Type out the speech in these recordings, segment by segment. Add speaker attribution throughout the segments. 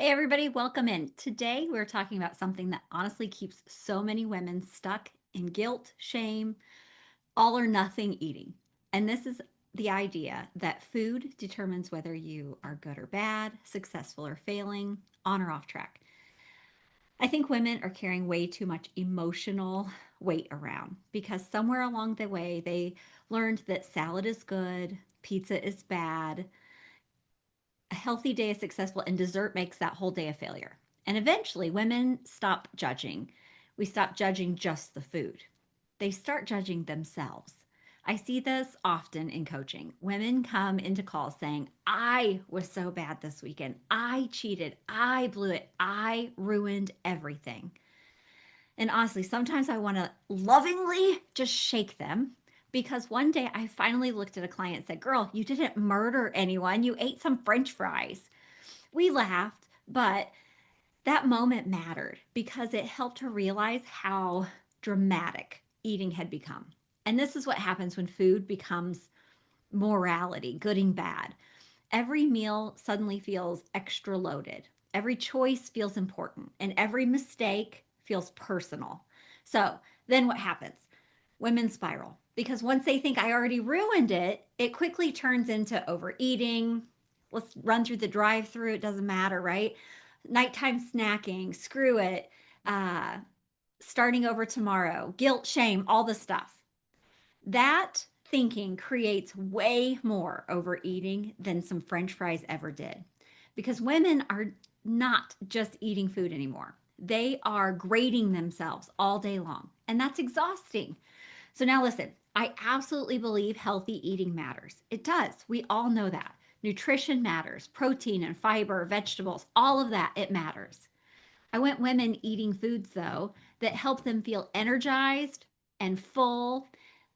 Speaker 1: Hey, everybody, welcome in. Today, we're talking about something that honestly keeps so many women stuck in guilt, shame, all or nothing eating. And this is the idea that food determines whether you are good or bad, successful or failing, on or off track. I think women are carrying way too much emotional weight around because somewhere along the way, they learned that salad is good, pizza is bad, a healthy day is successful, and dessert makes that whole day a failure. And eventually, women stop judging. We stop judging just the food, they start judging themselves. I see this often in coaching. Women come into calls saying, I was so bad this weekend. I cheated. I blew it. I ruined everything. And honestly, sometimes I want to lovingly just shake them because one day I finally looked at a client and said, Girl, you didn't murder anyone. You ate some french fries. We laughed, but that moment mattered because it helped her realize how dramatic eating had become. And this is what happens when food becomes morality, good and bad. Every meal suddenly feels extra loaded. Every choice feels important, and every mistake feels personal. So then what happens? Women spiral because once they think I already ruined it, it quickly turns into overeating. Let's run through the drive through. It doesn't matter, right? Nighttime snacking, screw it. Uh, Starting over tomorrow, guilt, shame, all the stuff. That thinking creates way more overeating than some french fries ever did. Because women are not just eating food anymore, they are grading themselves all day long. And that's exhausting. So now listen, I absolutely believe healthy eating matters. It does. We all know that. Nutrition matters, protein and fiber, vegetables, all of that, it matters. I want women eating foods, though, that help them feel energized and full,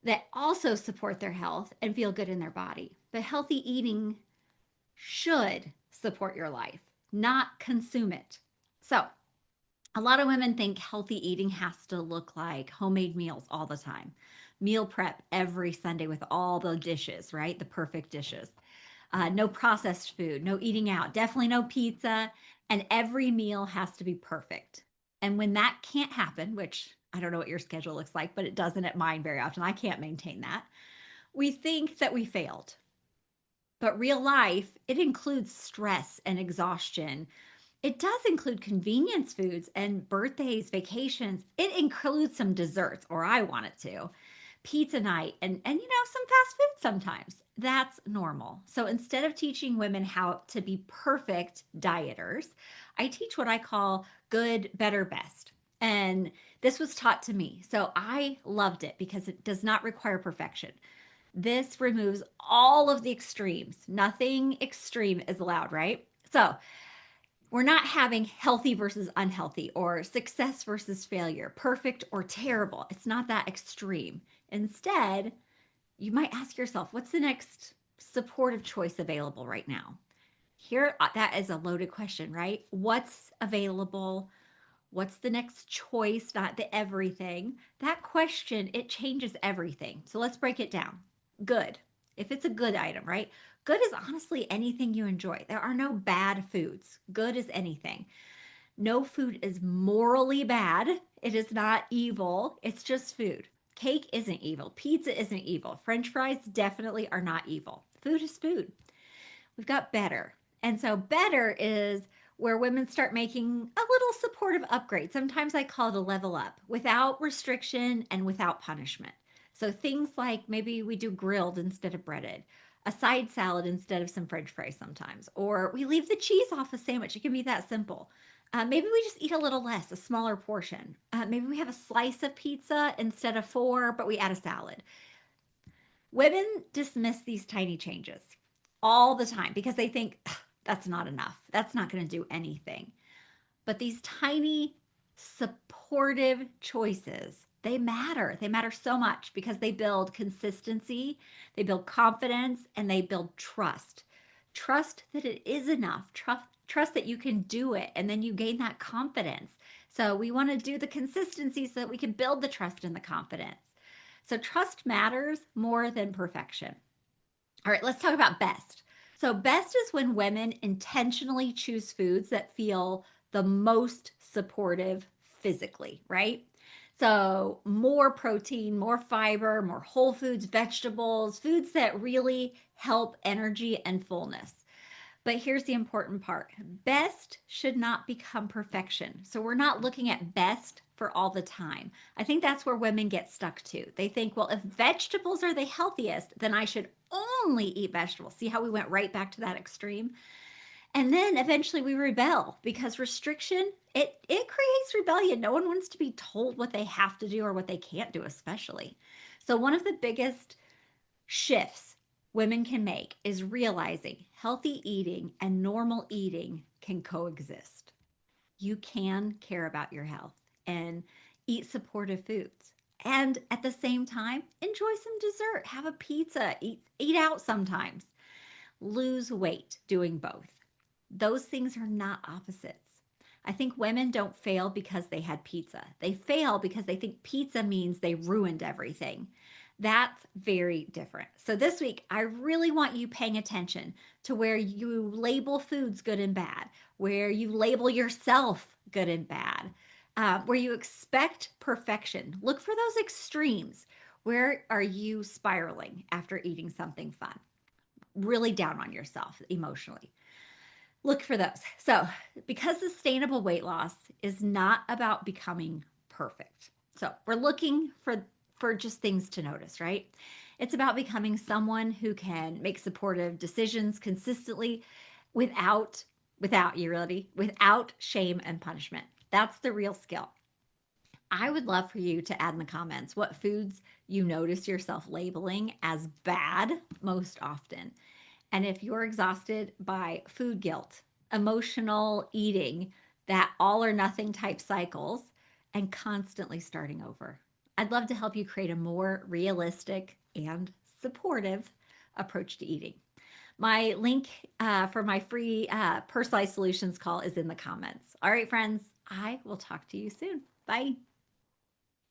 Speaker 1: that also support their health and feel good in their body. But healthy eating should support your life, not consume it. So, a lot of women think healthy eating has to look like homemade meals all the time, meal prep every Sunday with all the dishes, right? The perfect dishes. No processed food, no eating out, definitely no pizza, and every meal has to be perfect. And when that can't happen, which I don't know what your schedule looks like, but it doesn't at mine very often, I can't maintain that. We think that we failed. But real life, it includes stress and exhaustion. It does include convenience foods and birthdays, vacations. It includes some desserts, or I want it to. Pizza night and some fast food sometimes. That's normal. So instead of teaching women how to be perfect dieters, I teach what I call good, better, best. And this was taught to me. So I loved it because it does not require perfection. This removes all of the extremes. Nothing extreme is allowed, right? So we're not having healthy versus unhealthy or success versus failure, perfect or terrible. It's not that extreme. Instead, you might ask yourself, what's the next supportive choice available right now? Here, that is a loaded question, right? What's available? What's the next choice? Not the everything. That question, it changes everything. So let's break it down. Good. If it's a good item, right? Good is honestly anything you enjoy. There are no bad foods. Good is anything. No food is morally bad. It is not evil. It's just food. Cake isn't evil. Pizza isn't evil. French fries definitely are not evil. Food is food. We've got better. And so better is where women start making a little supportive upgrade. Sometimes I call it a level up without restriction and without punishment. So things like maybe we do grilled instead of breaded, a side salad instead of some french fries sometimes, or we leave the cheese off a sandwich. It can be that simple. Maybe we just eat a little less, a smaller portion. Maybe we have a slice of pizza instead of four, but we add a salad. Women dismiss these tiny changes all the time because they think that's not enough. That's not going to do anything. But these tiny supportive choices, they matter. They matter so much because they build consistency, they build confidence, and they build trust. Trust that it is enough. Trust that you can do it, and then you gain that confidence. So we want to do the consistency so that we can build the trust and the confidence. So trust matters more than perfection. All right, let's talk about best. So, best is when women intentionally choose foods that feel the most supportive physically, right? So, more protein, more fiber, more whole foods, vegetables, foods that really help energy and fullness. But here's the important part: best should not become perfection. So we're not looking at best for all the time. I think that's where women get stuck too. They think, well, if vegetables are the healthiest, then I should only eat vegetables. See how we went right back to that extreme? And then eventually we rebel because restriction, it creates rebellion. No one wants to be told what they have to do or what they can't do, especially. So one of the biggest shifts women can make is realizing healthy eating and normal eating can coexist. You can care about your health and eat supportive foods. And at the same time, enjoy some dessert, have a pizza, eat out sometimes. Lose weight doing both. Those things are not opposites. I think women don't fail because they had pizza. They fail because they think pizza means they ruined everything. That's very different. So, this week, I really want you paying attention to where you label foods good and bad, where you label yourself good and bad, where you expect perfection. Look for those extremes. Where are you spiraling after eating something fun? Really down on yourself emotionally. Look for those. So, because sustainable weight loss is not about becoming perfect. So, we're looking for just things to notice, right? It's about becoming someone who can make supportive decisions consistently without without you really without shame and punishment. That's the real skill. I would love for you to add in the comments what foods you notice yourself labeling as bad most often. And if you're exhausted by food guilt, emotional eating, that all or nothing type cycles, and constantly starting over, I'd love to help you create a more realistic and supportive approach to eating. My link for my free personalized solutions call is in the comments. All right, friends, I will talk to you soon. Bye.